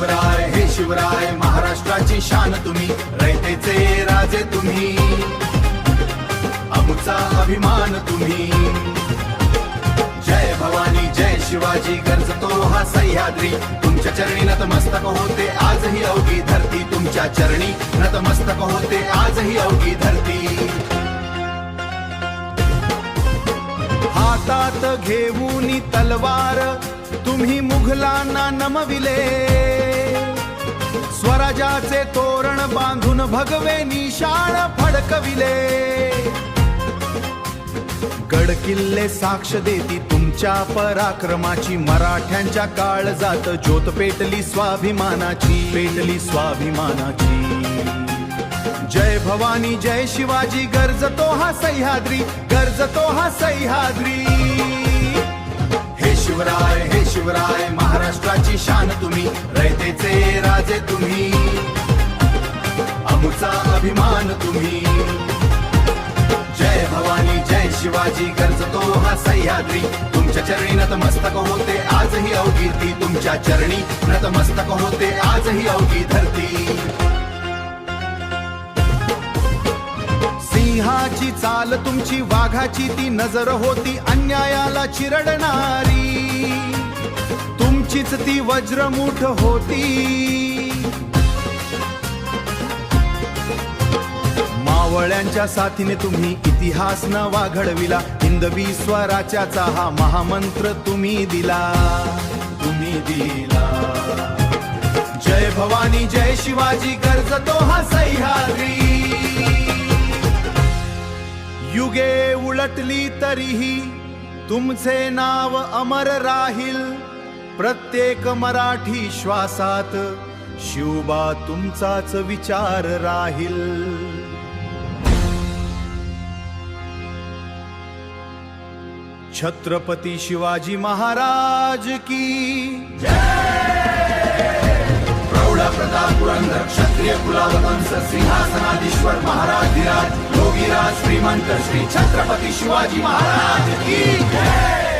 हे शिवराय महाराष्ट्राची शान तुम्ही, रयतेचे राजे तुम्ही, आमचा अभिमान तुम्ही। जय भवानी जय शिवाजी गरजतो हा सह्याद्री, तुमच्या चरणी नतमस्तक होते आजही अवघी धरती, तुमच्या चरणी नतमस्तक होते आजही अवघी धरती। हातात घेऊन तलवार तुम्ही मुघलांना नमविले, स्वराज्याचे तोरण बांधून भगवे निशाण फडकविले। गड किल्ले साक्ष देती तुमच्या पराक्रमाची, मराठ्यांच्या काळजात ज्योत पेटली स्वाभिमानाची, पेटली स्वाभिमानाची। जय भवानी जय शिवाजी गरजतो हा सह्याद्री, गरजतो हा सह्याद्री। हे शिवराय महाराष्ट्राची शान तुम्ही, रयतेचे राजे तुम्ही, आमचा अभिमान तुम्ही। जय भवानी जय शिवाजी गरजतो हा सह्याद्री, तुमच्या चरणी नतमस्तक होते आजही अवघी ती, तुमच्या चरणी नतमस्तक होते आजही अवघी धरती। सिंहाची चाल तुमची, वाघाची ती नजर होती अन्यायाला चिरडणारी, तुमचीच ती वज्रमुठ होती। मावळ्यांच्या साथीने तुम्ही इतिहास नवा घडविला, हिंदवी स्वराज्याचा हा महामंत्र तुम्ही दिला, तुम्ही दिला। जय भवानी जय शिवाजी गरजतो हा सह्याद्री, युगे उलटली तरीही तुमचे नाव अमर राहील, प्रत्येक मराठी श्वासात शिवबा तुमचाच विचार राहील। छत्रपती शिवाजी महाराज की प्रौढ प्रताप पुरंदर क्षत्रिय कुलावतंस सिंहासनाधीश्वर महाराज विराज योगीराज श्रीमंत श्री छत्रपती शिवाजी महाराज की जय।